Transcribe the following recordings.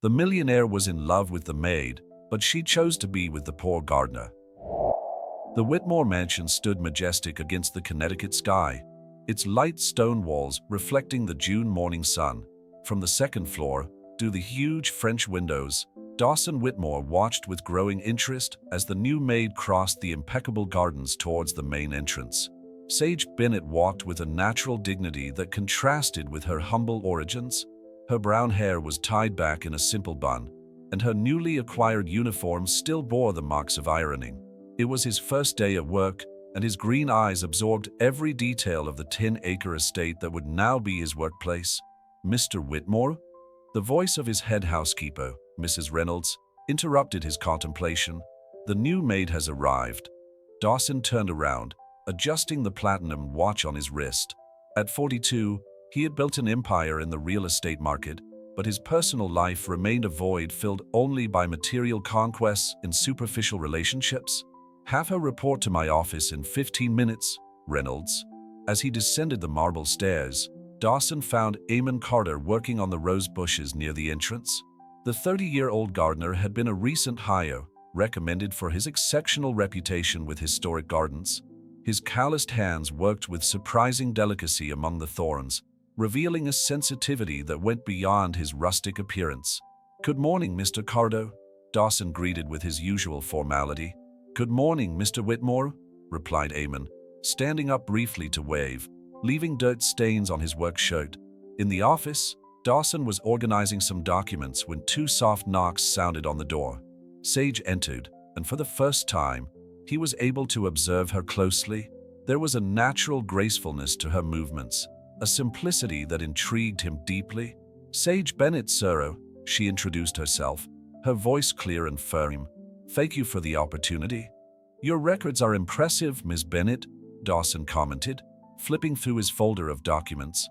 The millionaire was in love with the maid, but she chose to be with the poor gardener. The Whitmore mansion stood majestic against the Connecticut sky, its light stone walls reflecting the June morning sun. From the second floor, through the huge French windows, Dawson Whitmore watched with growing interest as the new maid crossed the impeccable gardens towards the main entrance. Sage Bennett walked with a natural dignity that contrasted with her humble origins. Her brown hair was tied back in a simple bun, and her newly acquired uniform still bore the marks of ironing. It was his first day at work, and his green eyes absorbed every detail of the 10-acre estate that would now be his workplace. "Mr. Whitmore?" The voice of his head housekeeper, Mrs. Reynolds, interrupted his contemplation. "The new maid has arrived." Dawson turned around, adjusting the platinum watch on his wrist. At 42, he had built an empire in the real estate market, but his personal life remained a void filled only by material conquests and superficial relationships. "Have her report to my office in 15 minutes, Reynolds." As he descended the marble stairs, Dawson found Eamon Carter working on the rose bushes near the entrance. The 30-year-old gardener had been a recent hire, recommended for his exceptional reputation with historic gardens. His calloused hands worked with surprising delicacy among the thorns, revealing a sensitivity that went beyond his rustic appearance. "Good morning, Mr. Carter," Dawson greeted with his usual formality. "Good morning, Mr. Whitmore," replied Eamon, standing up briefly to wave, leaving dirt stains on his work shirt. In the office, Dawson was organizing some documents when two soft knocks sounded on the door. Sage entered, and for the first time, he was able to observe her closely. There was a natural gracefulness to her movements, a simplicity that intrigued him deeply. "Sage Bennett, sir," she introduced herself, her voice clear and firm. "Thank you for the opportunity." "Your records are impressive, Ms. Bennett," Dawson commented, flipping through his folder of documents.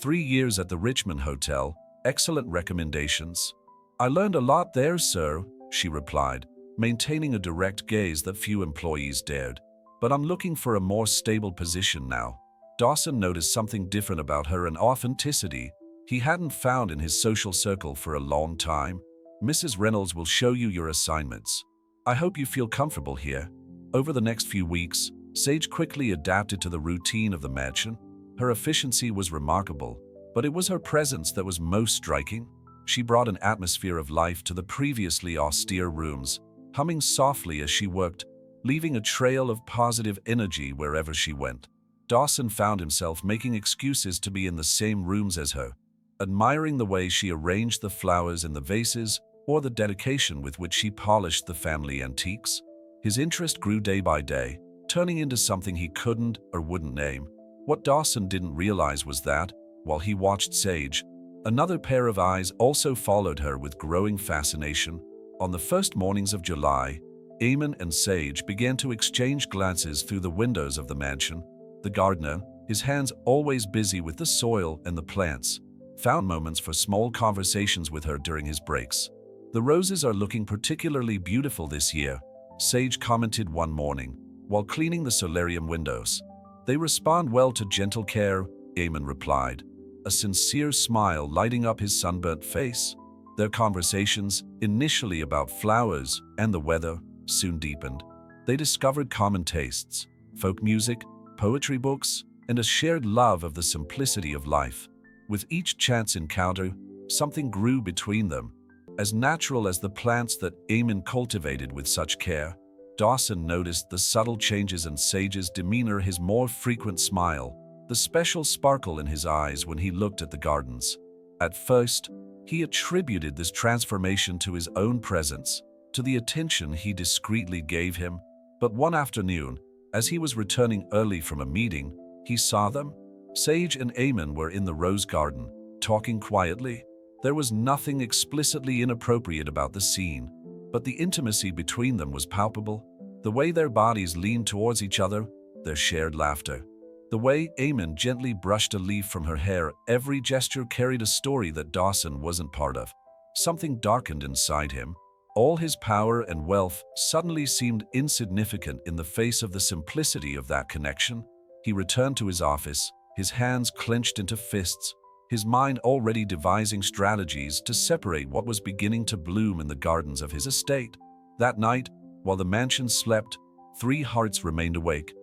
3 years at the Richmond Hotel, excellent recommendations." "I learned a lot there, sir," she replied, maintaining a direct gaze that few employees dared. "But I'm looking for a more stable position now." Dawson noticed something different about her, an authenticity he hadn't found in his social circle for a long time. "Mrs. Reynolds will show you your assignments. I hope you feel comfortable here." Over the next few weeks, Sage quickly adapted to the routine of the mansion. Her efficiency was remarkable, but it was her presence that was most striking. She brought an atmosphere of life to the previously austere rooms, humming softly as she worked, leaving a trail of positive energy wherever she went. Dawson found himself making excuses to be in the same rooms as her, admiring the way she arranged the flowers in the vases or the dedication with which she polished the family antiques. His interest grew day by day, turning into something he couldn't or wouldn't name. What Dawson didn't realize was that, while he watched Sage, another pair of eyes also followed her with growing fascination. On the first mornings of July, Eamon and Sage began to exchange glances through the windows of the mansion. The gardener, his hands always busy with the soil and the plants, found moments for small conversations with her during his breaks. "The roses are looking particularly beautiful this year," Sage commented one morning, while cleaning the solarium windows. "They respond well to gentle care," Eamon replied, a sincere smile lighting up his sunburnt face. Their conversations, initially about flowers and the weather, soon deepened. They discovered common tastes, folk music, poetry books, and a shared love of the simplicity of life. With each chance encounter, something grew between them, as natural as the plants that Eamon cultivated with such care. Dawson noticed the subtle changes in Sage's demeanor, his more frequent smile, the special sparkle in his eyes when he looked at the gardens. At first, he attributed this transformation to his own presence, to the attention he discreetly gave him. But one afternoon, as he was returning early from a meeting, he saw them. Sage and Eamon were in the rose garden, talking quietly. There was nothing explicitly inappropriate about the scene, but the intimacy between them was palpable. The way their bodies leaned towards each other, their shared laughter. The way Eamon gently brushed a leaf from her hair, every gesture carried a story that Dawson wasn't part of. Something darkened inside him. All his power and wealth suddenly seemed insignificant in the face of the simplicity of that connection. He returned to his office, his hands clenched into fists, his mind already devising strategies to separate what was beginning to bloom in the gardens of his estate. That night, while the mansion slept, 3 hearts remained awake.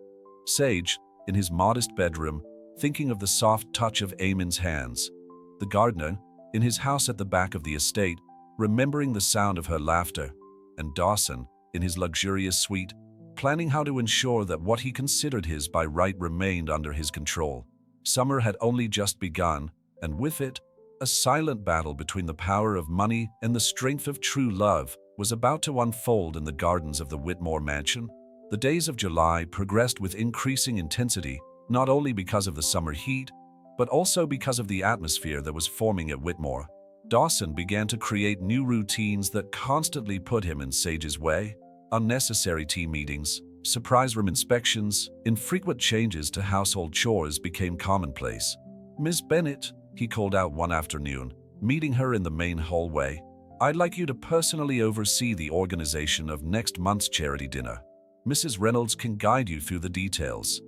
Sage, in his modest bedroom, thinking of the soft touch of Eamon's hands. The gardener, in his house at the back of the estate, remembering the sound of her laughter. And Dawson, in his luxurious suite, planning how to ensure that what he considered his by right remained under his control. Summer had only just begun, and with it, a silent battle between the power of money and the strength of true love was about to unfold in the gardens of the Whitmore mansion. The days of July progressed with increasing intensity, not only because of the summer heat, but also because of the atmosphere that was forming at Whitmore. Dawson began to create new routines that constantly put him in Sage's way. Unnecessary team meetings, surprise room inspections, infrequent changes to household chores became commonplace. "Miss Bennet," he called out one afternoon, meeting her in the main hallway, "I'd like you to personally oversee the organization of next month's charity dinner. Mrs. Reynolds can guide you through the details."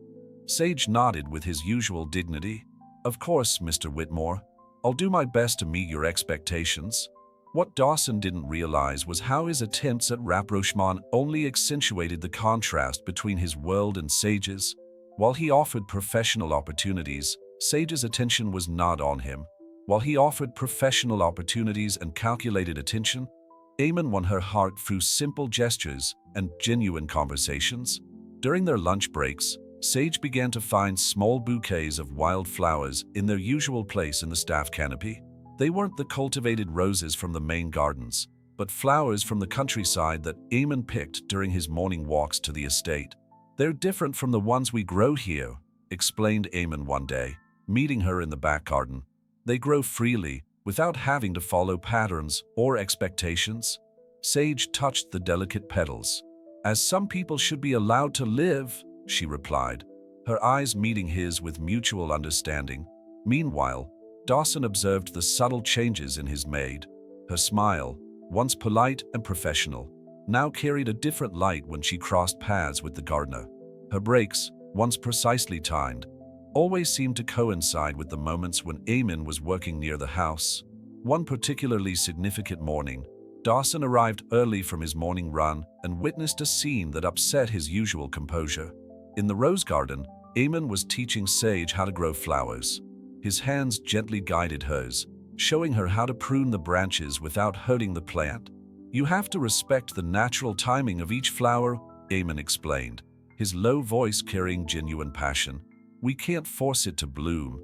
Sage nodded with his usual dignity. "Of course, Mr. Whitmore. I'll do my best to meet your expectations." What Dawson didn't realize was how his attempts at rapprochement only accentuated the contrast between his world and Sage's. While he offered professional opportunities, Sage's attention was not on him. While he offered professional opportunities and calculated attention, Eamon won her heart through simple gestures and genuine conversations. During their lunch breaks, Sage began to find small bouquets of wild flowers in their usual place in the staff canopy. They weren't the cultivated roses from the main gardens, but flowers from the countryside that Eamon picked during his morning walks to the estate. "They're different from the ones we grow here," explained Eamon one day, meeting her in the back garden. "They grow freely, without having to follow patterns or expectations." Sage touched the delicate petals. "As some people should be allowed to live," she replied, her eyes meeting his with mutual understanding. Meanwhile, Dawson observed the subtle changes in his maid. Her smile, once polite and professional, now carried a different light when she crossed paths with the gardener. Her breaks, once precisely timed, always seemed to coincide with the moments when Eamon was working near the house. One particularly significant morning, Dawson arrived early from his morning run and witnessed a scene that upset his usual composure. In the rose garden, Eamon was teaching Sage how to grow flowers. His hands gently guided hers, showing her how to prune the branches without hurting the plant. "You have to respect the natural timing of each flower," Eamon explained, his low voice carrying genuine passion. "We can't force it to bloom."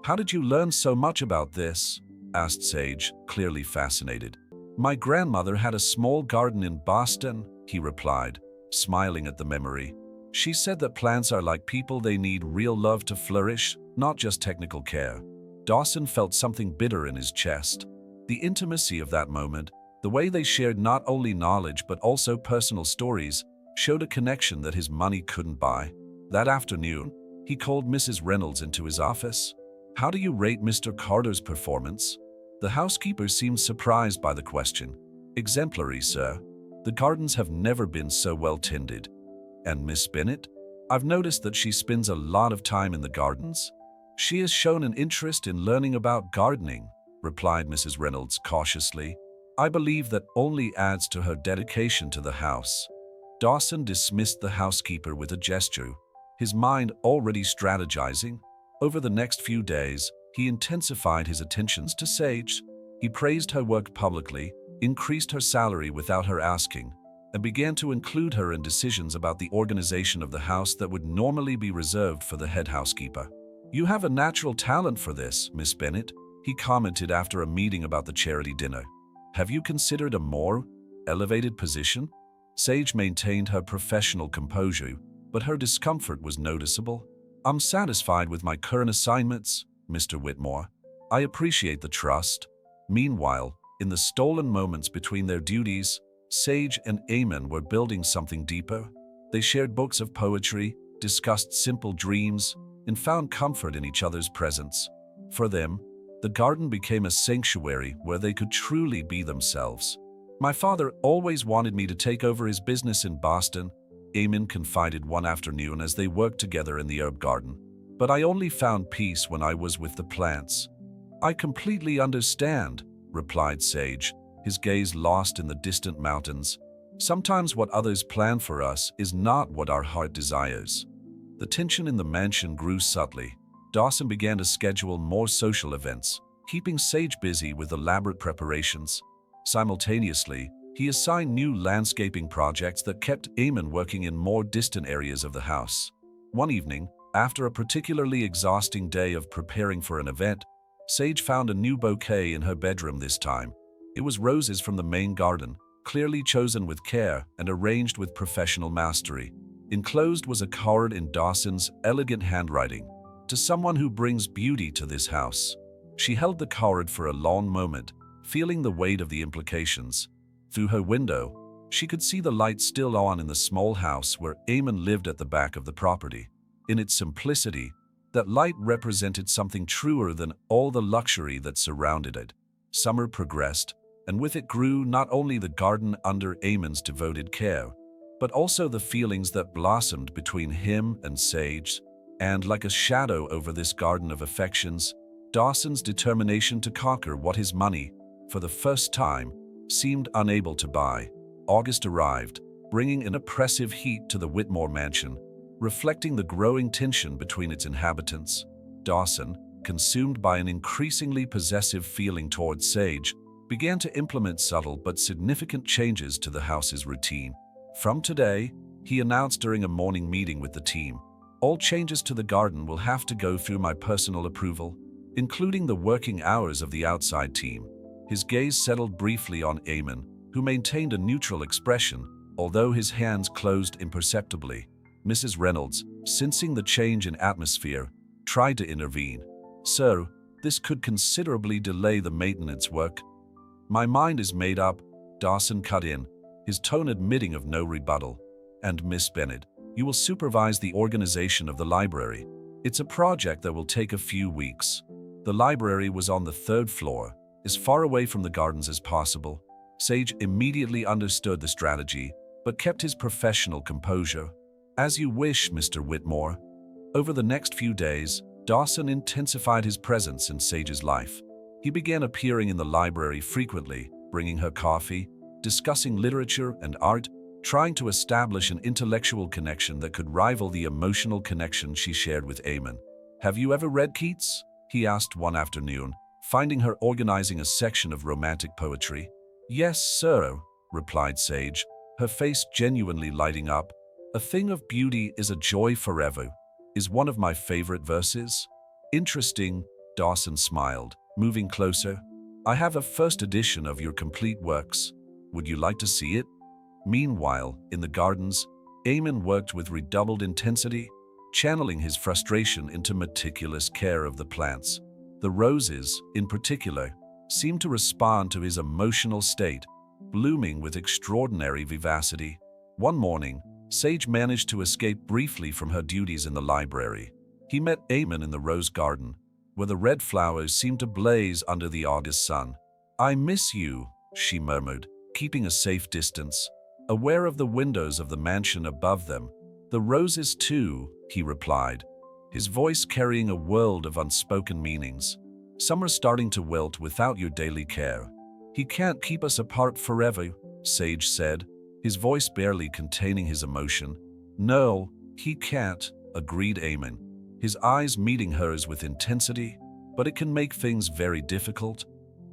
"How did you learn so much about this?" asked Sage, clearly fascinated. "My grandmother had a small garden in Boston," he replied, smiling at the memory. "She said that plants are like people, they need real love to flourish, not just technical care." Dawson felt something bitter in his chest. The intimacy of that moment, the way they shared not only knowledge but also personal stories, showed a connection that his money couldn't buy. That afternoon, he called Mrs. Reynolds into his office. "How do you rate Mr. Carter's performance?" The housekeeper seemed surprised by the question. "Exemplary, sir. The gardens have never been so well tended." "And Miss Bennet? I've noticed that she spends a lot of time in the gardens." "She has shown an interest in learning about gardening," replied Mrs. Reynolds cautiously. "I believe that only adds to her dedication to the house." Dawson dismissed the housekeeper with a gesture, his mind already strategizing. Over the next few days, he intensified his attentions to Sage. He praised her work publicly, increased her salary without her asking, and began to include her in decisions about the organization of the house that would normally be reserved for the head housekeeper. "You have a natural talent for this, Miss Bennet," he commented after a meeting about the charity dinner. "Have you considered a more elevated position?" Sage maintained her professional composure, but her discomfort was noticeable. "I'm satisfied with my current assignments, Mr. Whitmore. I appreciate the trust." Meanwhile, in the stolen moments between their duties, Sage and Eamon were building something deeper. They shared books of poetry, discussed simple dreams, and found comfort in each other's presence. For them, the garden became a sanctuary where they could truly be themselves. "My father always wanted me to take over his business in Boston," Eamon confided one afternoon as they worked together in the herb garden. "But I only found peace when I was with the plants. "I completely understand," replied Sage, his gaze lost in the distant mountains. "Sometimes what others plan for us is not what our heart desires." The tension in the mansion grew subtly. Dawson began to schedule more social events, keeping Sage busy with elaborate preparations. Simultaneously, he assigned new landscaping projects that kept Eamon working in more distant areas of the house. One evening, after a particularly exhausting day of preparing for an event, Sage found a new bouquet in her bedroom this time. It was roses from the main garden, clearly chosen with care and arranged with professional mastery. Enclosed was a card in Dawson's elegant handwriting: "To someone who brings beauty to this house." She held the card for a long moment, feeling the weight of the implications. Through her window, she could see the light still on in the small house where Eamon lived at the back of the property. In its simplicity, that light represented something truer than all the luxury that surrounded it. Summer progressed, and with it grew not only the garden under Eamon's devoted care, but also the feelings that blossomed between him and Sage. And like a shadow over this garden of affections, Dawson's determination to conquer what his money, for the first time, seemed unable to buy. August arrived, bringing an oppressive heat to the Whitmore mansion, reflecting the growing tension between its inhabitants. Dawson, consumed by an increasingly possessive feeling towards Sage, began to implement subtle but significant changes to the house's routine. "From today," he announced during a morning meeting with the team, "all changes to the garden will have to go through my personal approval, including the working hours of the outside team." His gaze settled briefly on Eamon, who maintained a neutral expression, although his hands closed imperceptibly. Mrs. Reynolds, sensing the change in atmosphere, tried to intervene. "Sir, this could considerably delay the maintenance work." "My mind is made up," Dawson cut in, his tone admitting of no rebuttal. "And Miss Bennett, you will supervise the organization of the library. It's a project that will take a few weeks." The library was on the third floor, as far away from the gardens as possible. Sage immediately understood the strategy, but kept his professional composure. "As you wish, Mr. Whitmore." Over the next few days, Dawson intensified his presence in Sage's life. He began appearing in the library frequently, bringing her coffee, discussing literature and art, trying to establish an intellectual connection that could rival the emotional connection she shared with Eamon. "Have you ever read Keats?" he asked one afternoon, finding her organizing a section of romantic poetry. "Yes, sir," replied Sage, her face genuinely lighting up. "A thing of beauty is a joy forever" is one of my favorite verses. "Interesting," Dawson smiled, moving closer. "I have a first edition of your complete works. Would you like to see it?" Meanwhile, in the gardens, Eamon worked with redoubled intensity, channeling his frustration into meticulous care of the plants. The roses, in particular, seemed to respond to his emotional state, blooming with extraordinary vivacity. One morning, Sage managed to escape briefly from her duties in the library. He met Eamon in the rose garden, where the red flowers seemed to blaze under the August sun. "I miss you," she murmured, keeping a safe distance, aware of the windows of the mansion above them. "The roses too," he replied, his voice carrying a world of unspoken meanings. "Some are starting to wilt without your daily care." "He can't keep us apart forever," Sage said, his voice barely containing his emotion. "No, he can't," agreed Eamon, his eyes meeting hers with intensity, "but it can make things very difficult."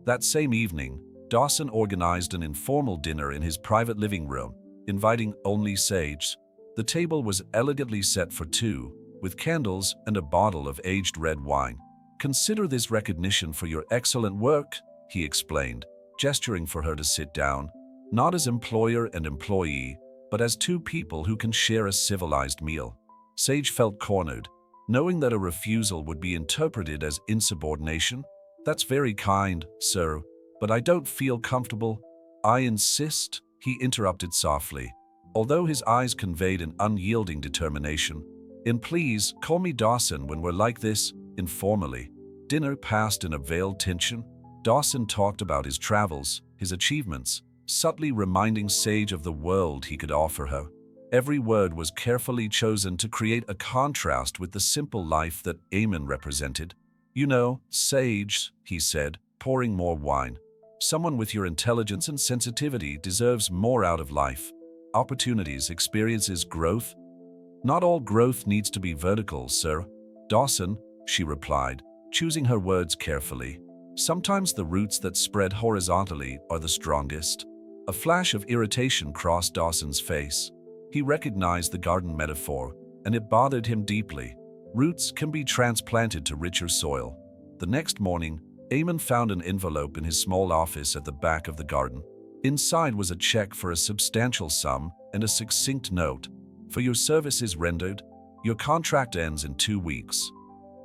That same evening, Dawson organized an informal dinner in his private living room, inviting only Sage. The table was elegantly set for two, with candles and a bottle of aged red wine. "Consider this recognition for your excellent work," he explained, gesturing for her to sit down, not as employer and employee, but as two people who can share a civilized meal. Sage felt cornered, knowing that a refusal would be interpreted as insubordination. "That's very kind, sir, but I don't feel comfortable." "I insist," he interrupted softly, although his eyes conveyed an unyielding determination. "And please call me Dawson when we're like this, informally." Dinner passed in a veiled tension. Dawson talked about his travels, his achievements, subtly reminding Sage of the world he could offer her. Every word was carefully chosen to create a contrast with the simple life that Eamon represented. "You know, Sage," he said, pouring more wine. "Someone with your intelligence and sensitivity deserves more out of life. Opportunities, experiences, growth. Not all growth needs to be vertical, sir." "Dawson," she replied, choosing her words carefully. "Sometimes the roots that spread horizontally are the strongest." A flash of irritation crossed Dawson's face. He recognized the garden metaphor, and it bothered him deeply. Roots can be transplanted to richer soil. The next morning, Eamon found an envelope in his small office at the back of the garden. Inside was a check for a substantial sum and a succinct note. "For your services rendered, your contract ends in 2 weeks."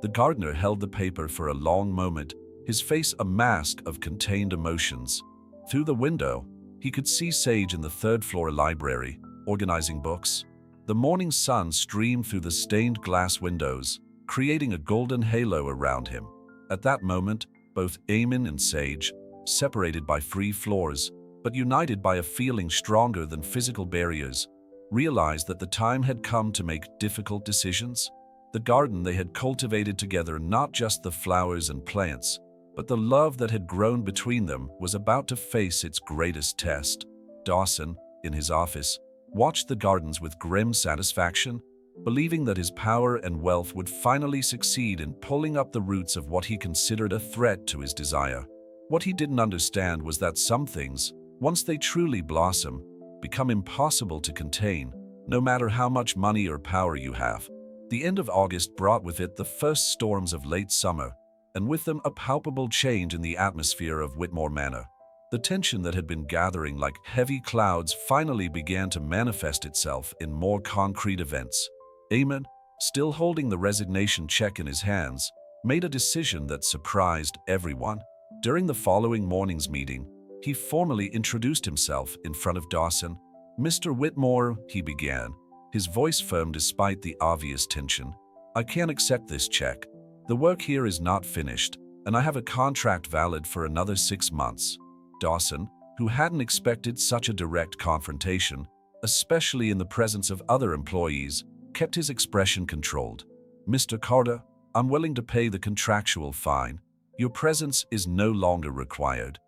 The gardener held the paper for a long moment, his face a mask of contained emotions. Through the window, he could see Sage in the third-floor library, organizing books. The morning sun streamed through the stained glass windows, creating a golden halo around him. At that moment, both Eamon and Sage, separated by 3 floors, but united by a feeling stronger than physical barriers, realized that the time had come to make difficult decisions. The garden they had cultivated together, not just the flowers and plants, but the love that had grown between them, was about to face its greatest test. Dawson, in his office, watched the gardens with grim satisfaction, believing that his power and wealth would finally succeed in pulling up the roots of what he considered a threat to his desire. What he didn't understand was that some things, once they truly blossom, become impossible to contain, no matter how much money or power you have. The end of August brought with it the first storms of late summer, and with them a palpable change in the atmosphere of Whitmore Manor. The tension that had been gathering like heavy clouds finally began to manifest itself in more concrete events. Eamon, still holding the resignation check in his hands, made a decision that surprised everyone. During the following morning's meeting, he formally introduced himself in front of Dawson. "Mr. Whitmore," he began, his voice firm despite the obvious tension, "I can't accept this check. The work here is not finished, and I have a contract valid for another 6 months. Dawson, who hadn't expected such a direct confrontation, especially in the presence of other employees, kept his expression controlled. "Mr. Carter, I'm willing to pay the contractual fine. Your presence is no longer required."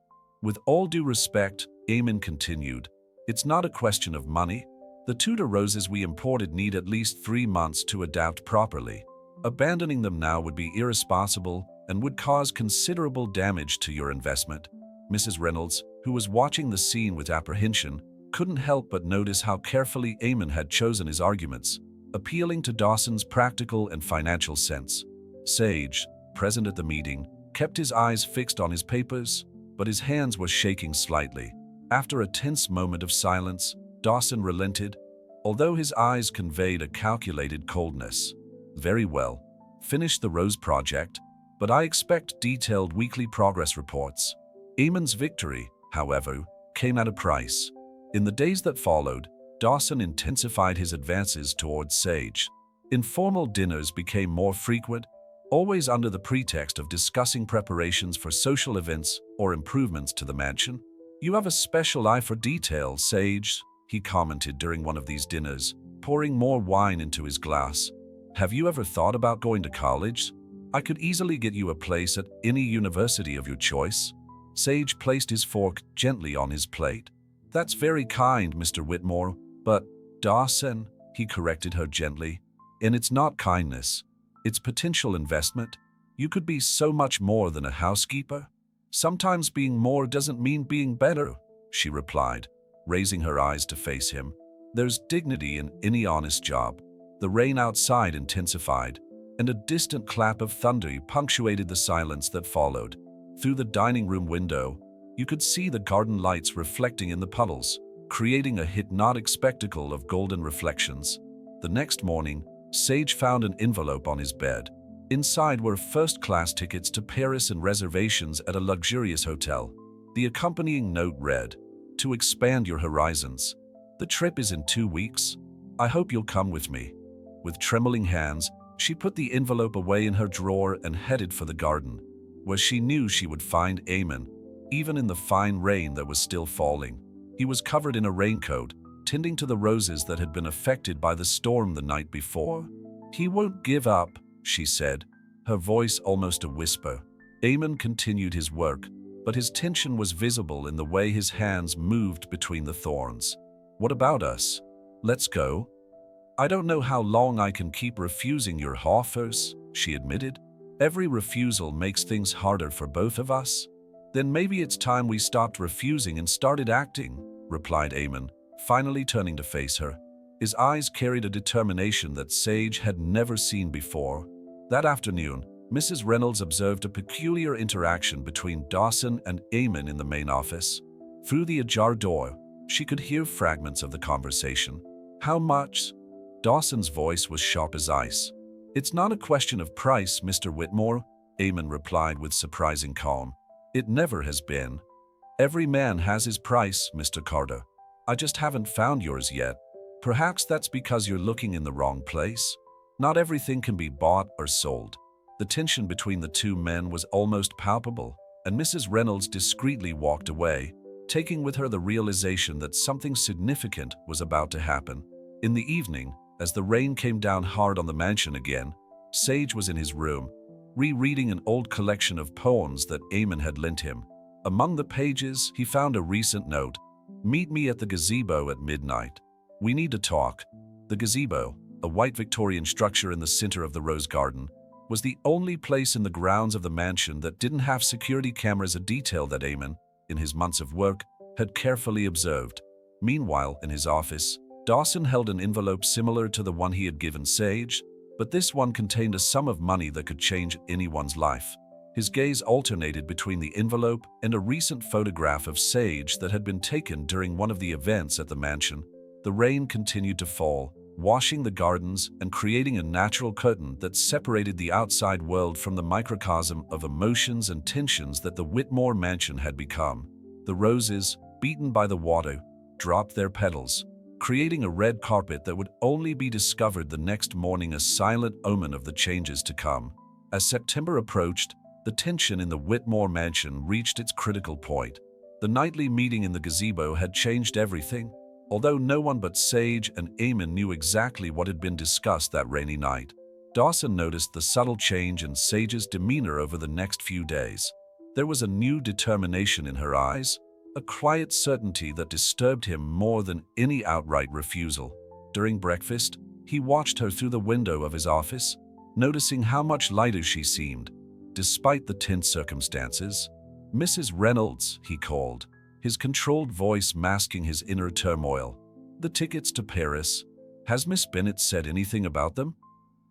"With all due respect," Eamon continued, "it's not a question of money. The Tudor roses we imported need at least 3 months to adapt properly. Abandoning them now would be irresponsible and would cause considerable damage to your investment." Mrs. Reynolds, who was watching the scene with apprehension, couldn't help but notice how carefully Eamon had chosen his arguments, appealing to Dawson's practical and financial sense. Sage, present at the meeting, kept his eyes fixed on his papers, but his hands were shaking slightly. After a tense moment of silence, Dawson relented, although his eyes conveyed a calculated coldness. "Very well. Finish the Rose project, but I expect detailed weekly progress reports." Eamon's victory, however, came at a price. In the days that followed, Dawson intensified his advances towards Sage. Informal dinners became more frequent, always under the pretext of discussing preparations for social events or improvements to the mansion. "You have a special eye for detail, Sage," he commented during one of these dinners, pouring more wine into his glass. "Have you ever thought about going to college? I could easily get you a place at any university of your choice." Sage placed his fork gently on his plate. "That's very kind, Mr. Whitmore, but, Dawson," he corrected her gently, "and it's not kindness. It's potential investment. You could be so much more than a housekeeper." "Sometimes being more doesn't mean being better," she replied, raising her eyes to face him. "There's dignity in any honest job." The rain outside intensified, and a distant clap of thunder punctuated the silence that followed. Through the dining room window, you could see the garden lights reflecting in the puddles, creating a hypnotic spectacle of golden reflections. The next morning, Sage found an envelope on his bed. Inside were first-class tickets to Paris and reservations at a luxurious hotel. The accompanying note read, "To expand your horizons. The trip is in 2 weeks. I hope you'll come with me." With trembling hands, she put the envelope away in her drawer and headed for the garden, where she knew she would find Eamon, even in the fine rain that was still falling. He was covered in a raincoat, tending to the roses that had been affected by the storm the night before. "He won't give up," she said, her voice almost a whisper. Eamon continued his work, but his tension was visible in the way his hands moved between the thorns. "What about us? Let's go." "I don't know how long I can keep refusing your offers," she admitted. "Every refusal makes things harder for both of us." "Then maybe it's time we stopped refusing and started acting," replied Eamon, finally turning to face her. His eyes carried a determination that Sage had never seen before. That afternoon, Mrs. Reynolds observed a peculiar interaction between Dawson and Eamon in the main office. Through the ajar door, she could hear fragments of the conversation. "How much?" Dawson's voice was sharp as ice. "It's not a question of price, Mr. Whitmore," Eamon replied with surprising calm. "It never has been. Every man has his price, Mr. Carter. I just haven't found yours yet. Perhaps that's because you're looking in the wrong place. Not everything can be bought or sold." The tension between the two men was almost palpable, and Mrs. Reynolds discreetly walked away, taking with her the realization that something significant was about to happen. In the evening, as the rain came down hard on the mansion again, Sage was in his room, rereading an old collection of poems that Eamon had lent him. Among the pages, he found a recent note: "Meet me at the gazebo at midnight. We need to talk." The gazebo, a white Victorian structure in the center of the rose garden, was the only place in the grounds of the mansion that didn't have security cameras, a detail that Eamon, in his months of work, had carefully observed. Meanwhile, in his office, Dawson held an envelope similar to the one he had given Sage, but this one contained a sum of money that could change anyone's life. His gaze alternated between the envelope and a recent photograph of Sage that had been taken during one of the events at the mansion. The rain continued to fall, washing the gardens and creating a natural curtain that separated the outside world from the microcosm of emotions and tensions that the Whitmore mansion had become. The roses, beaten by the water, dropped their petals, creating a red carpet that would only be discovered the next morning, a silent omen of the changes to come. As September approached, the tension in the Whitmore mansion reached its critical point. The nightly meeting in the gazebo had changed everything. Although no one but Sage and Eamon knew exactly what had been discussed that rainy night, Dawson noticed the subtle change in Sage's demeanor over the next few days. There was a new determination in her eyes, a quiet certainty that disturbed him more than any outright refusal. During breakfast, he watched her through the window of his office, noticing how much lighter she seemed, despite the tense circumstances. "Mrs. Reynolds," he called, his controlled voice masking his inner turmoil. "The tickets to Paris. Has Miss Bennet said anything about them?"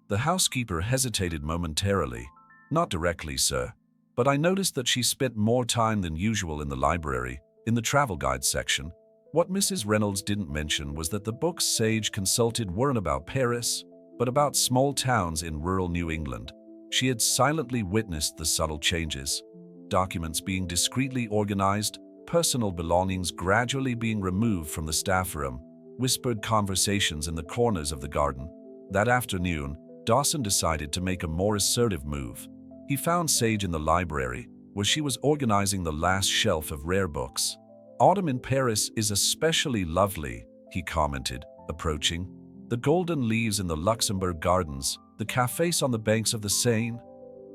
The housekeeper hesitated momentarily. "Not directly, sir. But I noticed that she spent more time than usual in the library, in the travel guide section. What Mrs. Reynolds didn't mention was that the books Sage consulted weren't about Paris, but about small towns in rural New England." She had silently witnessed the subtle changes. Documents being discreetly organized, personal belongings gradually being removed from the staff room, whispered conversations in the corners of the garden. That afternoon, Dawson decided to make a more assertive move. He found Sage in the library, where she was organizing the last shelf of rare books. "Autumn in Paris is especially lovely," he commented, approaching. "The golden leaves in the Luxembourg gardens, the cafes on the banks of the Seine."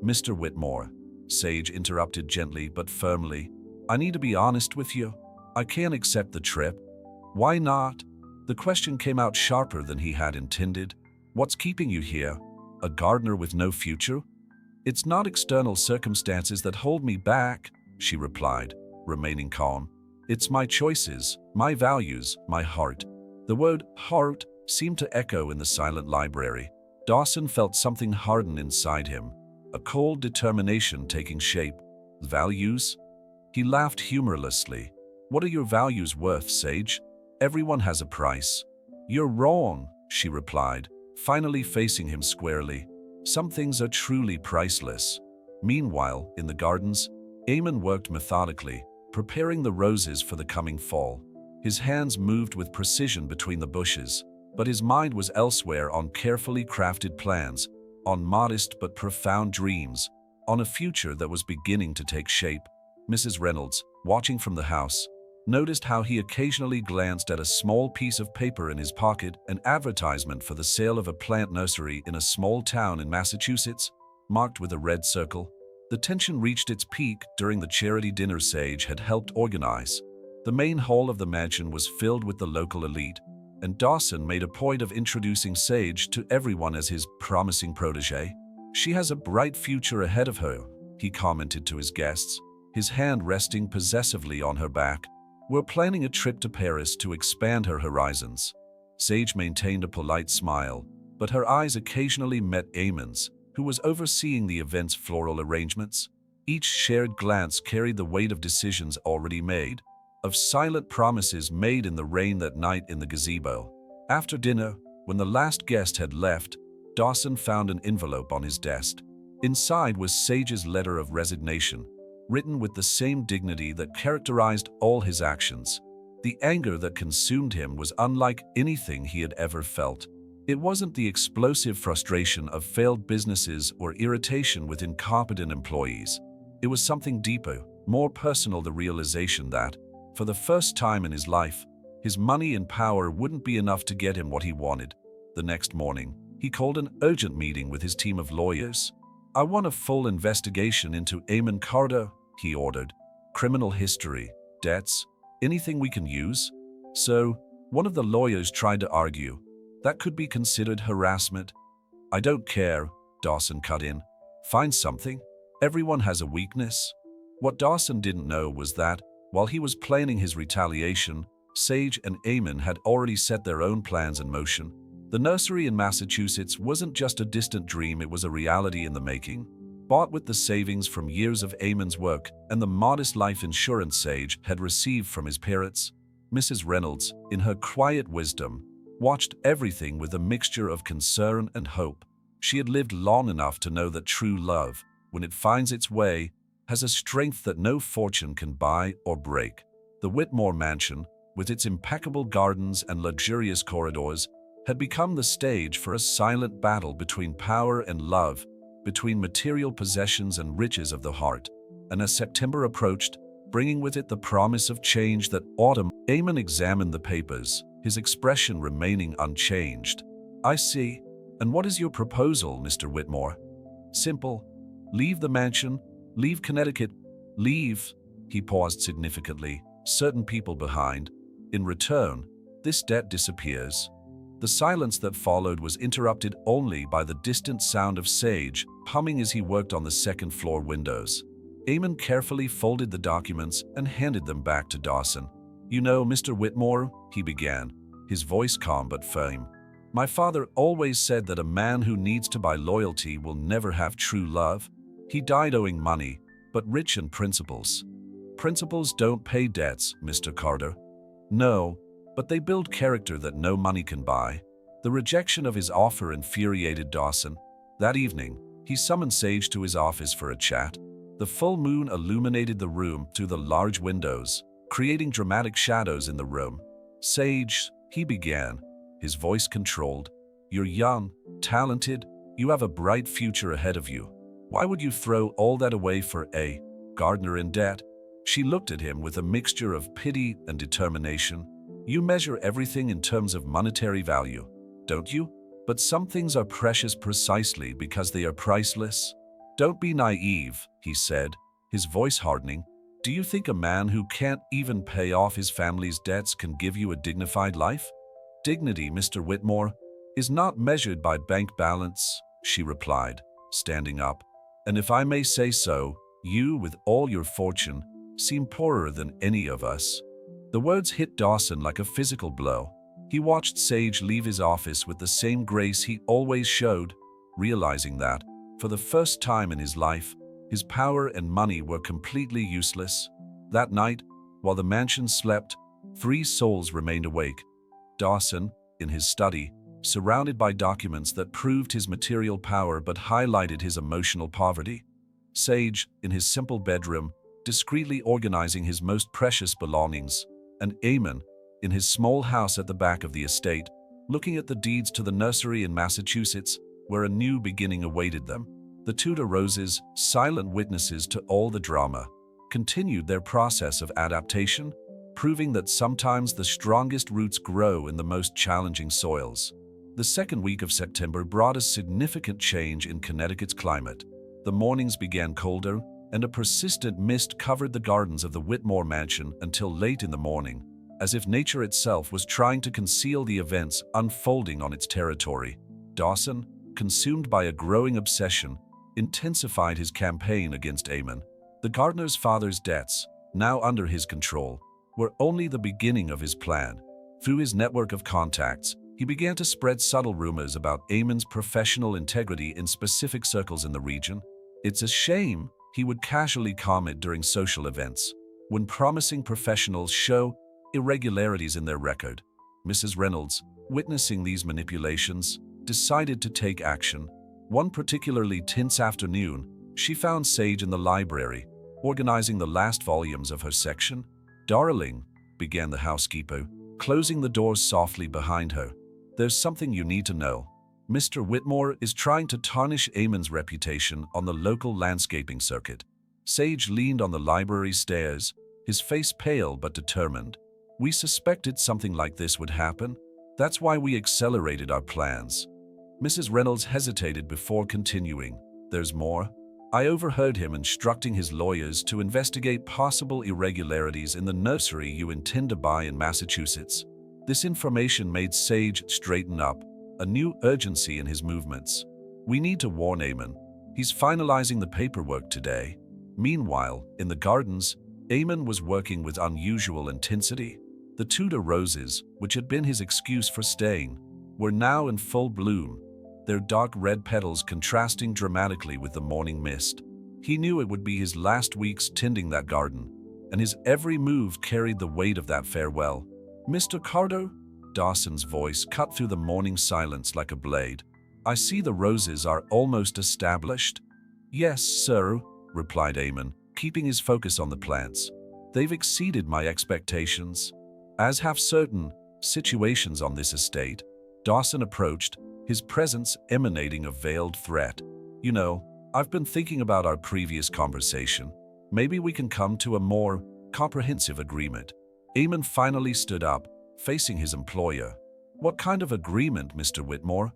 "Mr. Whitmore," Sage interrupted gently but firmly, "I need to be honest with you. I can't accept the trip." "Why not?" The question came out sharper than he had intended. "What's keeping you here? A gardener with no future?" "It's not external circumstances that hold me back," she replied, remaining calm. "It's my choices, my values, my heart." The word heart seemed to echo in the silent library. Dawson felt something harden inside him, a cold determination taking shape. "Values?" He laughed humorlessly. "What are your values worth, Sage? Everyone has a price." "You're wrong," she replied, finally facing him squarely. "Some things are truly priceless." Meanwhile, in the gardens, Eamon worked methodically, preparing the roses for the coming fall. His hands moved with precision between the bushes, but his mind was elsewhere, on carefully crafted plans, on modest but profound dreams, on a future that was beginning to take shape. Mrs. Reynolds, watching from the house, noticed how he occasionally glanced at a small piece of paper in his pocket, an advertisement for the sale of a plant nursery in a small town in Massachusetts. marked with a red circle. The tension reached its peak during the charity dinner Sage had helped organize. The main hall of the mansion was filled with the local elite, and Dawson made a point of introducing Sage to everyone as his promising protege. "She has a bright future ahead of her," he commented to his guests, his hand resting possessively on her back. "We're planning a trip to Paris to expand her horizons." Sage maintained a polite smile, but her eyes occasionally met Eamon's, who was overseeing the event's floral arrangements. Each shared glance carried the weight of decisions already made, of silent promises made in the rain that night in the gazebo. After dinner, when the last guest had left, Dawson found an envelope on his desk. Inside was Sage's letter of resignation, written with the same dignity that characterized all his actions. The anger that consumed him was unlike anything he had ever felt. It wasn't the explosive frustration of failed businesses or irritation with incompetent employees. It was something deeper, more personal, the realization that, for the first time in his life, his money and power wouldn't be enough to get him what he wanted. The next morning, he called an urgent meeting with his team of lawyers. "I want a full investigation into Eamon Carter," he ordered. "Criminal history, debts, anything we can use." "So," one of the lawyers tried to argue, "that could be considered harassment." "I don't care," Dawson cut in. "Find something. Everyone has a weakness." What Dawson didn't know was that, while he was planning his retaliation, Sage and Eamon had already set their own plans in motion. The nursery in Massachusetts wasn't just a distant dream, it was a reality in the making. Bought with the savings from years of Eamon's work and the modest life insurance Sage had received from his parents, Mrs. Reynolds, in her quiet wisdom, watched everything with a mixture of concern and hope. She had lived long enough to know that true love, when it finds its way, has a strength that no fortune can buy or break. The Whitmore mansion, with its impeccable gardens and luxurious corridors, had become the stage for a silent battle between power and love, between material possessions and riches of the heart. And as September approached, bringing with it the promise of change that autumn, Eamon examined the papers, his expression remaining unchanged. "I see. And what is your proposal, Mr. Whitmore?" "Simple. Leave the mansion, leave Connecticut, leave," he paused significantly, "certain people behind. In return, this debt disappears." The silence that followed was interrupted only by the distant sound of Sage humming as he worked on the second-floor windows. Eamon carefully folded the documents and handed them back to Dawson. "You know, Mr. Whitmore," he began, his voice calm but firm, "my father always said that a man who needs to buy loyalty will never have true love. He died owing money, but rich in principles. Principles don't pay debts, Mr. Carter. No, but they build character that no money can buy." The rejection of his offer infuriated Dawson. That evening, he summoned Sage to his office for a chat. The full moon illuminated the room through the large windows, creating dramatic shadows in the room. "Sage," he began, his voice controlled, "you're young, talented, you have a bright future ahead of you. Why would you throw all that away for a gardener in debt?" She looked at him with a mixture of pity and determination. "You measure everything in terms of monetary value, don't you? But some things are precious precisely because they are priceless." "Don't be naive," he said, his voice hardening. "Do you think a man who can't even pay off his family's debts can give you a dignified life?" "Dignity, Mr. Whitmore, is not measured by bank balance," she replied, standing up. "And if I may say so, you, with all your fortune, seem poorer than any of us." The words hit Dawson like a physical blow. He watched Sage leave his office with the same grace he always showed, realizing that, for the first time in his life, his power and money were completely useless. That night, while the mansion slept, 3 souls remained awake. Dawson, in his study, surrounded by documents that proved his material power but highlighted his emotional poverty. Sage, in his simple bedroom, discreetly organizing his most precious belongings, and Eamon, in his small house at the back of the estate, looking at the deeds to the nursery in Massachusetts, where a new beginning awaited them. The Tudor Roses, silent witnesses to all the drama, continued their process of adaptation, proving that sometimes the strongest roots grow in the most challenging soils. The second week of September brought a significant change in Connecticut's climate. The mornings began colder, and a persistent mist covered the gardens of the Whitmore mansion until late in the morning, as if nature itself was trying to conceal the events unfolding on its territory. Dawson, consumed by a growing obsession, intensified his campaign against Eamon. The gardener's father's debts, now under his control, were only the beginning of his plan. Through his network of contacts, he began to spread subtle rumors about Eamon's professional integrity in specific circles in the region. "It's a shame," he would casually comment during social events, when promising professionals show irregularities in their record. Mrs. Reynolds, witnessing these manipulations, decided to take action. One particularly tense afternoon, she found Sage in the library, organizing the last volumes of her section. "Darling," began the housekeeper, closing the doors softly behind her, "there's something you need to know. Mr. Whitmore is trying to tarnish Eamon's reputation on the local landscaping circuit." Sage leaned on the library stairs, his face pale but determined. "We suspected something like this would happen. That's why we accelerated our plans." Mrs. Reynolds hesitated before continuing. "There's more. I overheard him instructing his lawyers to investigate possible irregularities in the nursery you intend to buy in Massachusetts." This information made Sage straighten up, a new urgency in his movements. "We need to warn Eamon. He's finalizing the paperwork today." Meanwhile, in the gardens, Eamon was working with unusual intensity. The Tudor roses, which had been his excuse for staying, were now in full bloom, their dark red petals contrasting dramatically with the morning mist. He knew it would be his last weeks tending that garden, and his every move carried the weight of that farewell. "Mr. Carter?" Dawson's voice cut through the morning silence like a blade. "I see the roses are almost established." "Yes, sir," replied Eamon, keeping his focus on the plants. "They've exceeded my expectations, as have certain situations on this estate." Dawson approached, his presence emanating a veiled threat. "You know, I've been thinking about our previous conversation. Maybe we can come to a more comprehensive agreement." Eamon finally stood up, facing his employer. "What kind of agreement, Mr. Whitmore?"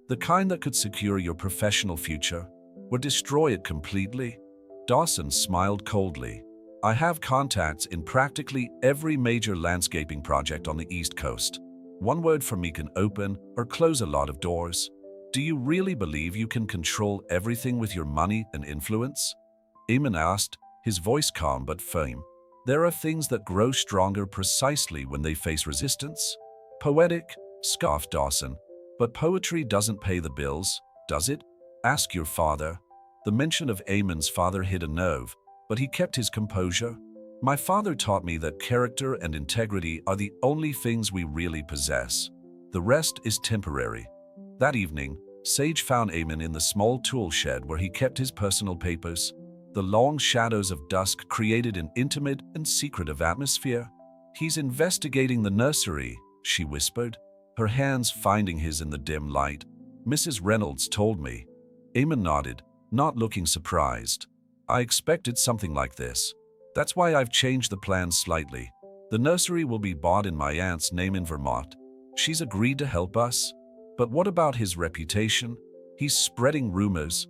"The kind that could secure your professional future, or destroy it completely." Dawson smiled coldly. "I have contacts in practically every major landscaping project on the East Coast. One word from me can open or close a lot of doors. Do you really believe you can control everything with your money and influence?" Eamon asked, his voice calm but firm. "There are things that grow stronger precisely when they face resistance." "Poetic," scoffed Dawson. "But poetry doesn't pay the bills, does it? Ask your father." The mention of Eamon's father hit a nerve, but he kept his composure. "My father taught me that character and integrity are the only things we really possess. The rest is temporary." That evening, Sage found Eamon in the small tool shed where he kept his personal papers. The long shadows of dusk created an intimate and secretive atmosphere. "He's investigating the nursery," she whispered, her hands finding his in the dim light. "Mrs. Reynolds told me." Eamon nodded, not looking surprised. "I expected something like this. That's why I've changed the plans slightly. The nursery will be bought in my aunt's name in Vermont. She's agreed to help us." "But what about his reputation? He's spreading rumors."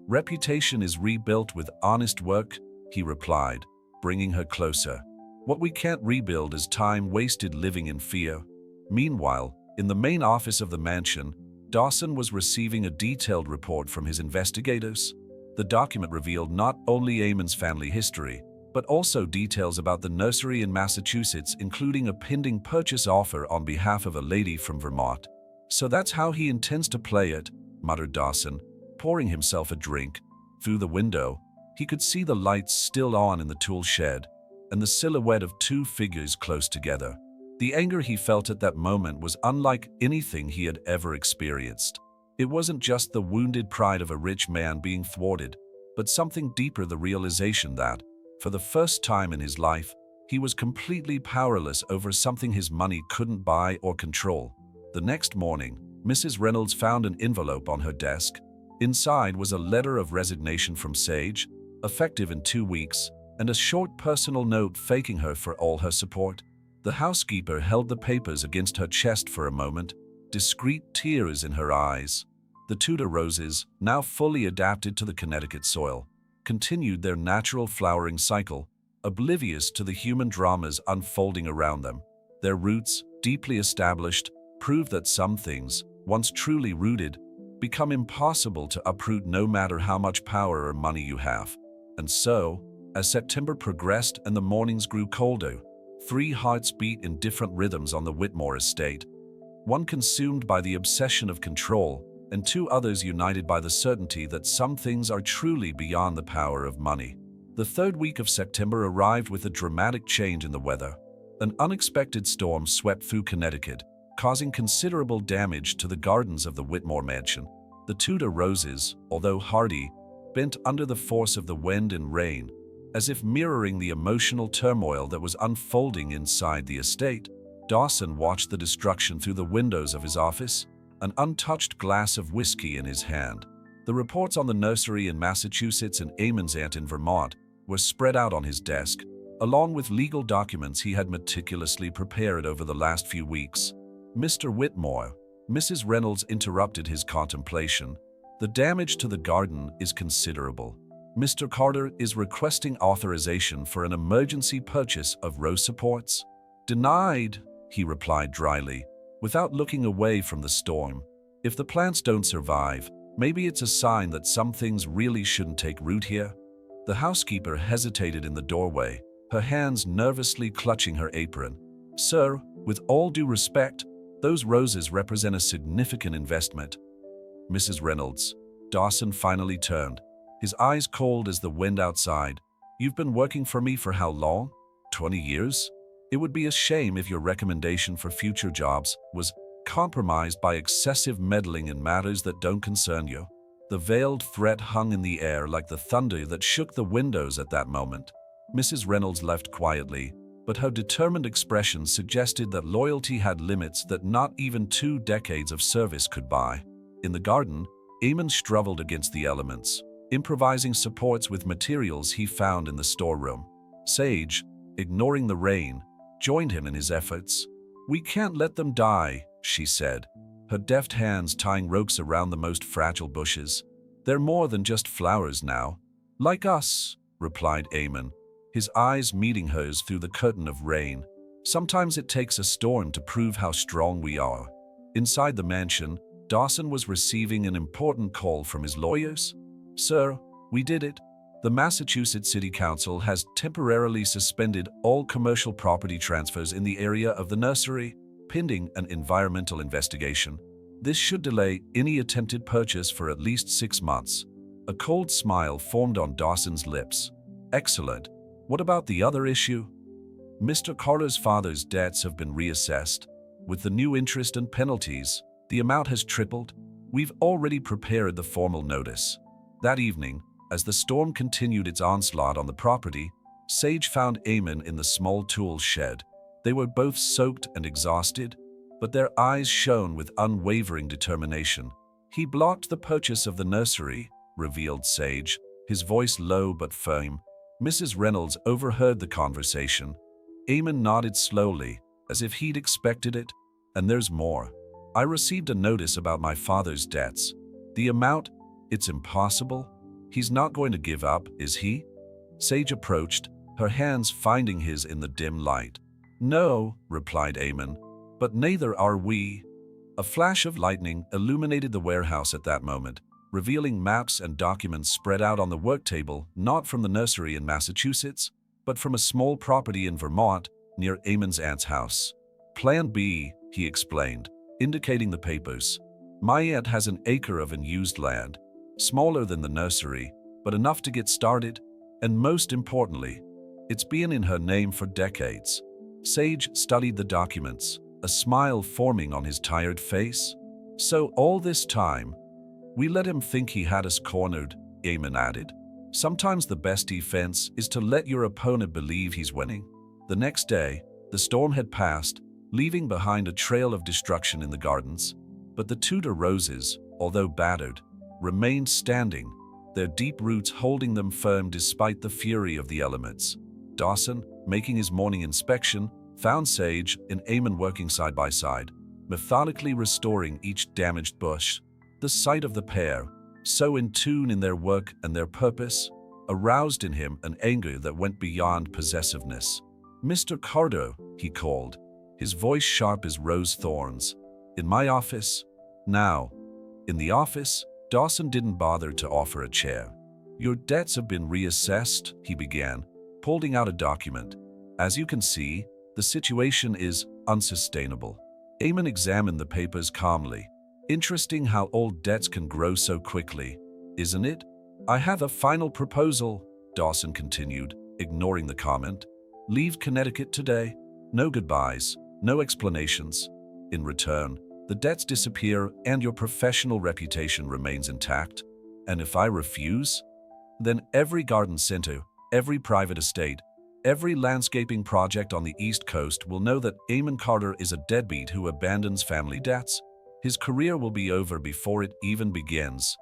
"Reputation is rebuilt with honest work," he replied, bringing her closer. "What we can't rebuild is time wasted living in fear." Meanwhile, in the main office of the mansion, Dawson was receiving a detailed report from his investigators. The document revealed not only Eamon's family history, but also details about the nursery in Massachusetts, including a pending purchase offer on behalf of a lady from Vermont. "So that's how he intends to play it," muttered Dawson, pouring himself a drink. Through the window, he could see the lights still on in the tool shed, and the silhouette of two figures close together. The anger he felt at that moment was unlike anything he had ever experienced. It wasn't just the wounded pride of a rich man being thwarted, but something deeper, the realization that, for the first time in his life, he was completely powerless over something his money couldn't buy or control. The next morning, Mrs. Reynolds found an envelope on her desk. Inside was a letter of resignation from Sage, effective in 2 weeks, and a short personal note thanking her for all her support. The housekeeper held the papers against her chest for a moment, discreet tears in her eyes. The Tudor roses, now fully adapted to the Connecticut soil, continued their natural flowering cycle, oblivious to the human dramas unfolding around them. Their roots, deeply established, prove that some things, once truly rooted, become impossible to uproot no matter how much power or money you have. And so, as September progressed and the mornings grew colder, 3 hearts beat in different rhythms on the Whitmore estate, one consumed by the obsession of control, and 2 others united by the certainty that some things are truly beyond the power of money. The 3rd week of September arrived with a dramatic change in the weather. An unexpected storm swept through Connecticut, causing considerable damage to the gardens of the Whitmore mansion. The Tudor roses, although hardy, bent under the force of the wind and rain, as if mirroring the emotional turmoil that was unfolding inside the estate. Dawson watched the destruction through the windows of his office, an untouched glass of whiskey in his hand. The reports on the nursery in Massachusetts and Eamon's aunt in Vermont were spread out on his desk, along with legal documents he had meticulously prepared over the last few weeks. "Mr. Whitmore," Mrs. Reynolds interrupted his contemplation, "the damage to the garden is considerable. Mr. Carter is requesting authorization for an emergency purchase of rose supports." "Denied," he replied dryly, without looking away from the storm. "If the plants don't survive, maybe it's a sign that some things really shouldn't take root here." The housekeeper hesitated in the doorway, her hands nervously clutching her apron. "Sir, with all due respect, those roses represent a significant investment." "Mrs. Reynolds," Dawson finally turned, his eyes cold as the wind outside. "You've been working for me for how long? 20 years? It would be a shame if your recommendation for future jobs was compromised by excessive meddling in matters that don't concern you." The veiled threat hung in the air like the thunder that shook the windows at that moment. Mrs. Reynolds left quietly, but her determined expression suggested that loyalty had limits that not even 2 decades of service could buy. In the garden, Eamon struggled against the elements, improvising supports with materials he found in the storeroom. Sage, ignoring the rain, joined him in his efforts. "We can't let them die," she said, her deft hands tying ropes around the most fragile bushes. "They're more than just flowers now." "Like us," replied Eamon, his eyes meeting hers through the curtain of rain. "Sometimes it takes a storm to prove how strong we are." Inside the mansion, Dawson was receiving an important call from his lawyers. "Sir, we did it. The Massachusetts City Council has temporarily suspended all commercial property transfers in the area of the nursery, pending an environmental investigation. This should delay any attempted purchase for at least 6 months." A cold smile formed on Dawson's lips. "Excellent. What about the other issue?" "Mr. Carter's father's debts have been reassessed. With the new interest and penalties, the amount has tripled. We've already prepared the formal notice." That evening, as the storm continued its onslaught on the property, Sage found Eamon in the small tool shed. They were both soaked and exhausted, but their eyes shone with unwavering determination. "He blocked the purchase of the nursery," revealed Sage, his voice low but firm. Mrs. Reynolds overheard the conversation. Eamon nodded slowly, as if he'd expected it. "And there's more. I received a notice about my father's debts. The amount, it's impossible. He's not going to give up, is he?" Sage approached, her hands finding his in the dim light. "No," replied Eamon, "but neither are we." A flash of lightning illuminated the warehouse at that moment, revealing maps and documents spread out on the work table, not from the nursery in Massachusetts, but from a small property in Vermont near Eamon's aunt's house. "Plan B," he explained, indicating the papers. "My aunt has an acre of unused land, smaller than the nursery, but enough to get started, and most importantly, it's been in her name for decades." Sage studied the documents, a smile forming on his tired face. "So all this time, we let him think he had us cornered," Eamon added. "Sometimes the best defense is to let your opponent believe he's winning." The next day, the storm had passed, leaving behind a trail of destruction in the gardens. But the Tudor roses, although battered, remained standing, their deep roots holding them firm despite the fury of the elements. Dawson, making his morning inspection, found Sage and Eamon working side by side, methodically restoring each damaged bush. The sight of the pair, so in tune in their work and their purpose, aroused in him an anger that went beyond possessiveness. "Mr. Carter," he called, his voice sharp as rose thorns. "In my office?" "Now." In the office, Dawson didn't bother to offer a chair. "Your debts have been reassessed," he began, holding out a document. "As you can see, the situation is unsustainable." Eamon examined the papers calmly. "Interesting how old debts can grow so quickly, isn't it?" "I have a final proposal," Dawson continued, ignoring the comment. "Leave Connecticut today. No goodbyes, no explanations. In return, the debts disappear and your professional reputation remains intact. And if I refuse, then every garden center, every private estate, every landscaping project on the East Coast will know that Eamon Carter is a deadbeat who abandons family debts. His career will be over before it even begins."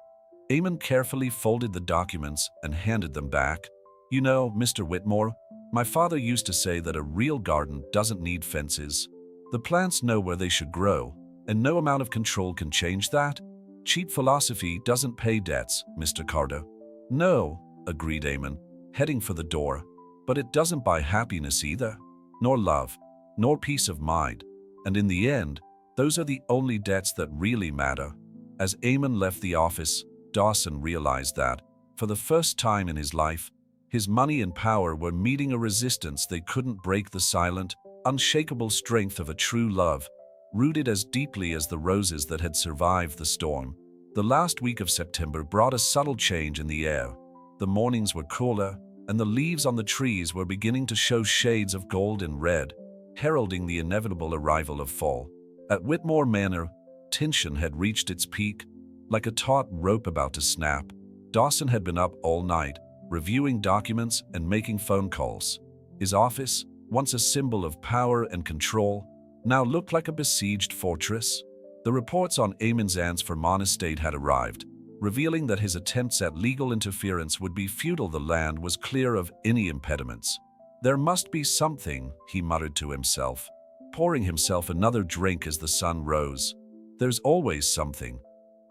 Eamon carefully folded the documents and handed them back. "You know, Mr. Whitmore, my father used to say that a real garden doesn't need fences. The plants know where they should grow, and no amount of control can change that. Cheap philosophy doesn't pay debts, Mr. Carter." "No," agreed Eamon, heading for the door, "but it doesn't buy happiness either, nor love, nor peace of mind. And in the end, those are the only debts that really matter." As Eamon left the office, Dawson realized that, for the first time in his life, his money and power were meeting a resistance they couldn't break. The silent, unshakable strength of a true love, rooted as deeply as the roses that had survived the storm. The last week of September brought a subtle change in the air. The mornings were cooler, and the leaves on the trees were beginning to show shades of gold and red, heralding the inevitable arrival of fall. At Whitmore Manor, tension had reached its peak. Like a taut rope about to snap, Dawson had been up all night, reviewing documents and making phone calls. His office, once a symbol of power and control, now looked like a besieged fortress. The reports on Eamon's Anne's Vermont estate had arrived, revealing that his attempts at legal interference would be futile. The land was clear of any impediments. "There must be something," he muttered to himself, pouring himself another drink as the sun rose. "There's always something."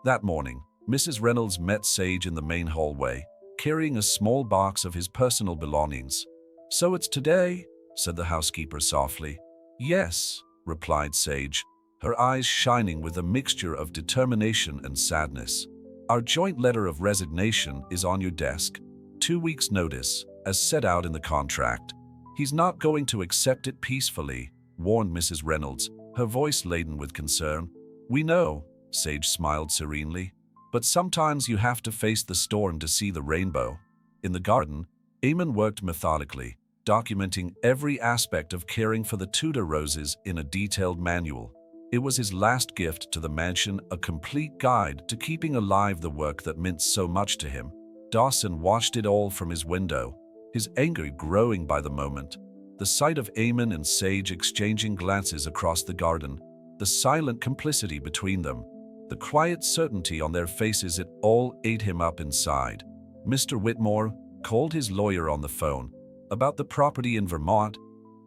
That morning, Mrs. Reynolds met Sage in the main hallway, carrying a small box of his personal belongings. "So it's today?" said the housekeeper softly. "Yes," replied Sage, her eyes shining with a mixture of determination and sadness. "Our joint letter of resignation is on your desk. 2 weeks' notice, as set out in the contract." "He's not going to accept it peacefully," warned Mrs. Reynolds, her voice laden with concern. "We know," Sage smiled serenely, "but sometimes you have to face the storm to see the rainbow." In the garden, Eamon worked methodically, documenting every aspect of caring for the Tudor roses in a detailed manual. It was his last gift to the mansion, a complete guide to keeping alive the work that meant so much to him. Dawson watched it all from his window, his anger growing by the moment. The sight of Eamon and Sage exchanging glances across the garden, the silent complicity between them, the quiet certainty on their faces, it all ate him up inside. Mr. Whitmore called his lawyer on the phone. "About the property in Vermont,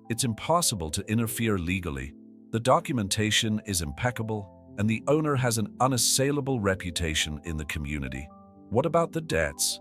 it's impossible to interfere legally. The documentation is impeccable, and the owner has an unassailable reputation in the community." "What about the debts?"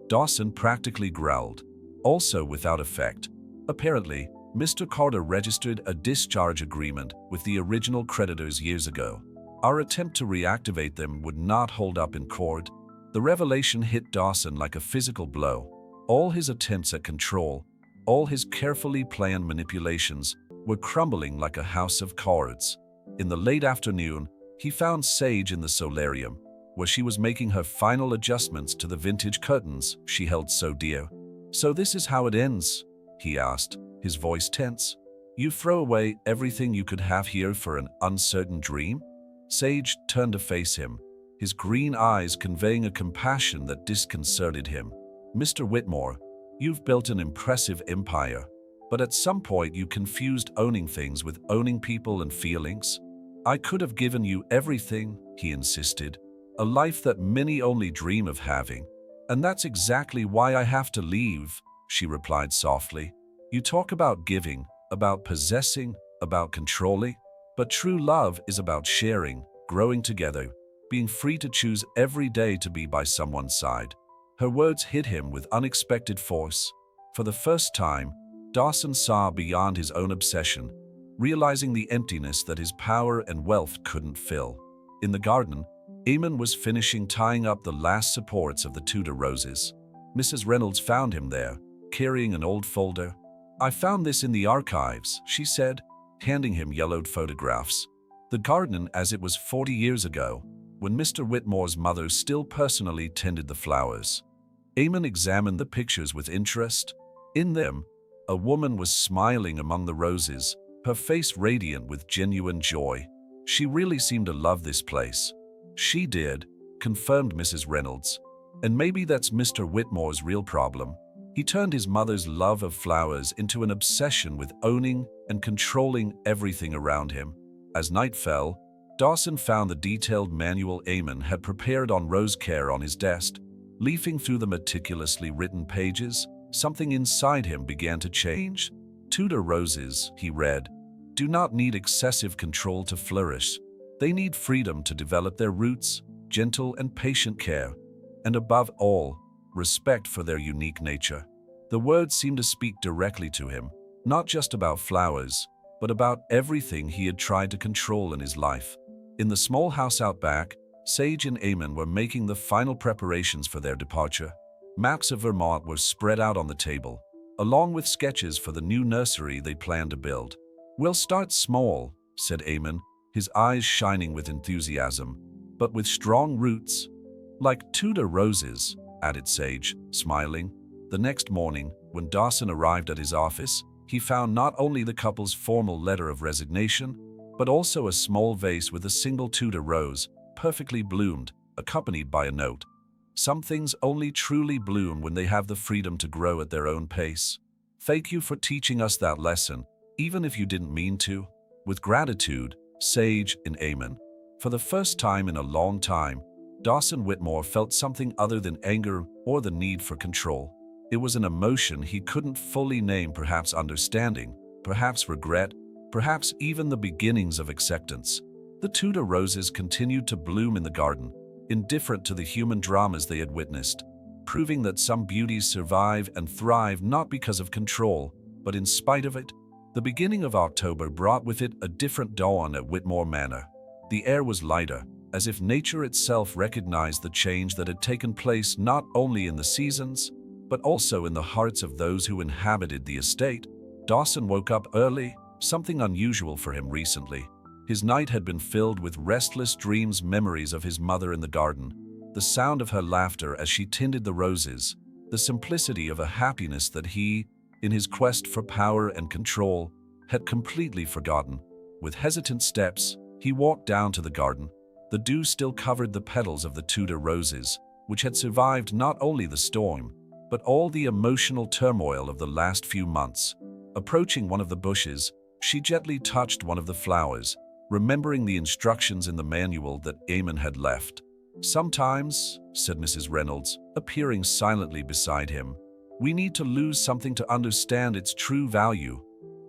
Dawson practically growled, also without effect. "Apparently, Mr. Carter registered a discharge agreement with the original creditors years ago. Our attempt to reactivate them would not hold up in court." The revelation hit Dawson like a physical blow. All his attempts at control, all his carefully planned manipulations, were crumbling like a house of cards. In the late afternoon, he found Sage in the solarium, where she was making her final adjustments to the vintage curtains she held so dear. "So this is how it ends?" he asked, his voice tense. "You throw away everything you could have here for an uncertain dream?" Sage turned to face him, his green eyes conveying a compassion that disconcerted him. "Mr. Whitmore, you've built an impressive empire, but at some point you confused owning things with owning people and feelings. I could have given you everything," he insisted, "a life that many only dream of having. And that's exactly why I have to leave," she replied softly. "You talk about giving, about possessing, about controlling, but true love is about sharing, growing together, being free to choose every day to be by someone's side. Her words hit him with unexpected force. For the first time, Dawson saw beyond his own obsession, realizing the emptiness that his power and wealth couldn't fill. In the garden, Eamon was finishing tying up the last supports of the Tudor roses. Mrs. Reynolds found him there, carrying an old folder. "I found this in the archives," she said, handing him yellowed photographs. The garden as it was 40 years ago, when Mr. Whitmore's mother still personally tended the flowers. Eamon examined the pictures with interest. In them, a woman was smiling among the roses, her face radiant with genuine joy. She really seemed to love this place. "She did," confirmed Mrs. Reynolds. "And maybe that's Mr. Whitmore's real problem. He turned his mother's love of flowers into an obsession with owning and controlling everything around him." As night fell, Dawson found the detailed manual Eamon had prepared on rose care on his desk. Leafing through the meticulously written pages, something inside him began to change. "Tudor roses," he read, "do not need excessive control to flourish. They need freedom to develop their roots, gentle and patient care, and above all, respect for their unique nature." The words seemed to speak directly to him, not just about flowers, but about everything he had tried to control in his life. In the small house out back, Sage and Eamon were making the final preparations for their departure. Maps of Vermont were spread out on the table, along with sketches for the new nursery they planned to build. "We'll start small," said Eamon, his eyes shining with enthusiasm, "but with strong roots." "Like Tudor roses," added Sage, smiling. The next morning, when Dawson arrived at his office, he found not only the couple's formal letter of resignation, but also a small vase with a single Tudor rose, perfectly bloomed, accompanied by a note. "Some things only truly bloom when they have the freedom to grow at their own pace. Thank you for teaching us that lesson, even if you didn't mean to. With gratitude, Sage and Eamon." For the first time in a long time, Dawson Whitmore felt something other than anger or the need for control. It was an emotion he couldn't fully name, perhaps understanding, perhaps regret, perhaps even the beginnings of acceptance. The Tudor roses continued to bloom in the garden, indifferent to the human dramas they had witnessed, proving that some beauties survive and thrive not because of control, but in spite of it. The beginning of October brought with it a different dawn at Whitmore Manor. The air was lighter, as if nature itself recognized the change that had taken place not only in the seasons, but also in the hearts of those who inhabited the estate. Dawson woke up early, something unusual for him recently. His night had been filled with restless dreams, memories of his mother in the garden, the sound of her laughter as she tended the roses, the simplicity of a happiness that he, in his quest for power and control, had completely forgotten. With hesitant steps, he walked down to the garden. The dew still covered the petals of the Tudor roses, which had survived not only the storm, but all the emotional turmoil of the last few months. Approaching one of the bushes, she gently touched one of the flowers, remembering the instructions in the manual that Eamon had left. "Sometimes," said Mrs. Reynolds, appearing silently beside him, "we need to lose something to understand its true value."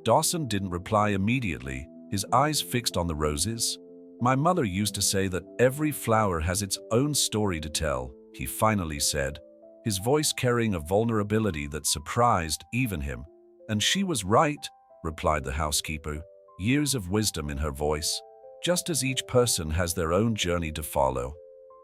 Dawson didn't reply immediately, his eyes fixed on the roses. "My mother used to say that every flower has its own story to tell," he finally said, his voice carrying a vulnerability that surprised even him. "And she was right," replied the housekeeper, years of wisdom in her voice, "just as each person has their own journey to follow."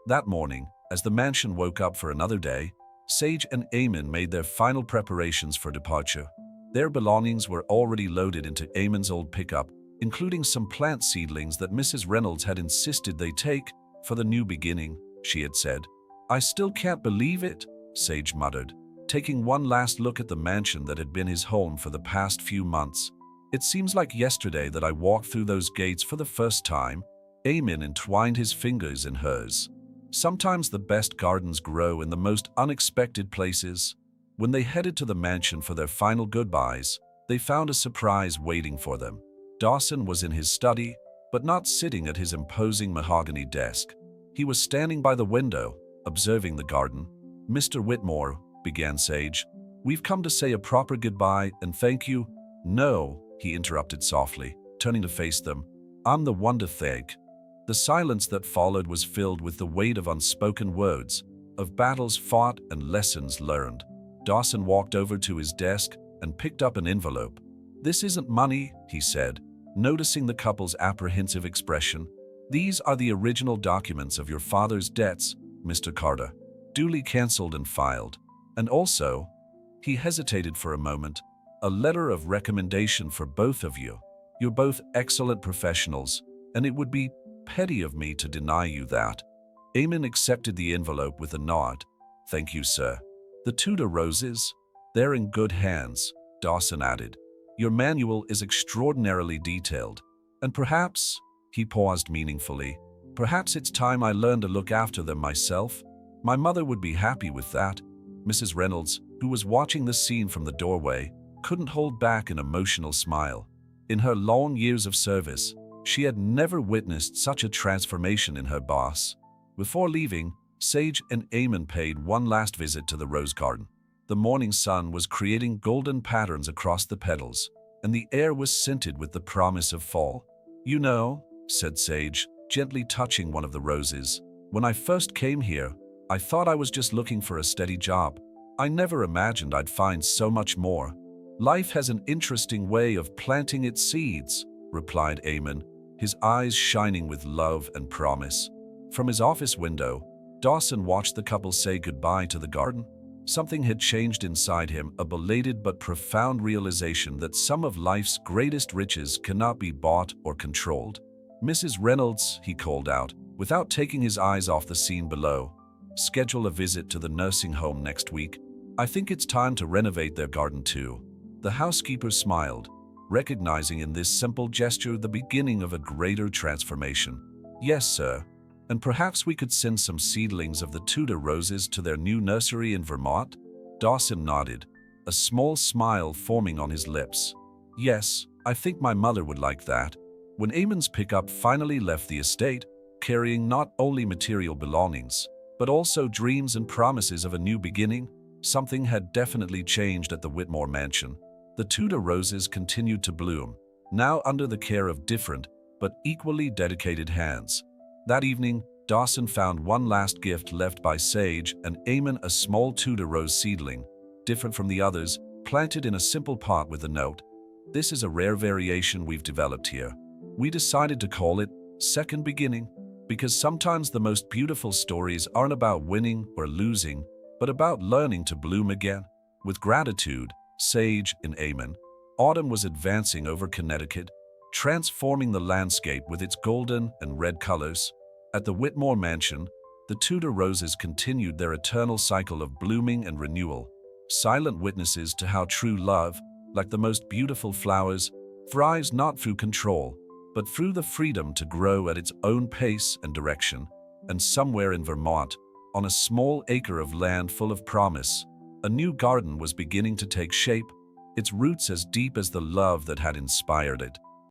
That morning, as the mansion woke up for another day, Sage and Eamon made their final preparations for departure. Their belongings were already loaded into Eamon's old pickup, including some plant seedlings that Mrs. Reynolds had insisted they take for the new beginning, she had said. "I still can't believe it," Sage muttered, taking one last look at the mansion that had been his home for the past few months. "It seems like yesterday that I walked through those gates for the first time." Eamon entwined his fingers in hers. Sometimes the best gardens grow in the most unexpected places. When they headed to the mansion for their final goodbyes, they found a surprise waiting for them. Dawson was in his study, but not sitting at his imposing mahogany desk. He was standing by the window, observing the garden. "Mr. Whitmore," began Sage, "we've come to say a proper goodbye and thank you." "No," he interrupted softly, turning to face them. "I'm the one to thank." The silence that followed was filled with the weight of unspoken words, of battles fought and lessons learned. Dawson walked over to his desk and picked up an envelope. "This isn't money," he said, noticing the couple's apprehensive expression. "These are the original documents of your father's debts, Mr. Carter, duly cancelled and filed. And also," he hesitated for a moment, "a letter of recommendation for both of you. You're both excellent professionals, and it would be petty of me to deny you that." Eamon accepted the envelope with a nod. "Thank you, sir." "The Tudor roses? They're in good hands," Dawson added. "Your manual is extraordinarily detailed. And perhaps," he paused meaningfully, "perhaps it's time I learned to look after them myself. My mother would be happy with that." Mrs. Reynolds, who was watching the scene from the doorway, couldn't hold back an emotional smile. In her long years of service, she had never witnessed such a transformation in her boss. Before leaving, Sage and Eamon paid one last visit to the rose garden. The morning sun was creating golden patterns across the petals, and the air was scented with the promise of fall. "You know," said Sage, gently touching one of the roses, "when I first came here, I thought I was just looking for a steady job. I never imagined I'd find so much more." "Life has an interesting way of planting its seeds," replied Eamon, his eyes shining with love and promise. From his office window, Dawson watched the couple say goodbye to the garden. Something had changed inside him, a belated but profound realization that some of life's greatest riches cannot be bought or controlled. "Mrs. Reynolds," he called out, without taking his eyes off the scene below, "schedule a visit to the nursing home next week. I think it's time to renovate their garden too." The housekeeper smiled, recognizing in this simple gesture the beginning of a greater transformation. "Yes, sir. And perhaps we could send some seedlings of the Tudor roses to their new nursery in Vermont?" Dawson nodded, a small smile forming on his lips. "Yes, I think my mother would like that." When Eamon's pickup finally left the estate, carrying not only material belongings, but also dreams and promises of a new beginning, something had definitely changed at the Whitmore mansion. The Tudor roses continued to bloom, now under the care of different but equally dedicated hands. That evening, Dawson found one last gift left by Sage and Eamon, a small Tudor rose seedling, different from the others, planted in a simple pot with a note. "This is a rare variation we've developed here. We decided to call it Second Beginning, because sometimes the most beautiful stories aren't about winning or losing, but about learning to bloom again." With gratitude, Sage and Eamon, autumn was advancing over Connecticut, transforming the landscape with its golden and red colors. At the Whitmore mansion, the Tudor roses continued their eternal cycle of blooming and renewal, silent witnesses to how true love, like the most beautiful flowers, thrives not through control, but through the freedom to grow at its own pace and direction. And somewhere in Vermont, on a small acre of land full of promise, a new garden was beginning to take shape, its roots as deep as the love that had inspired it.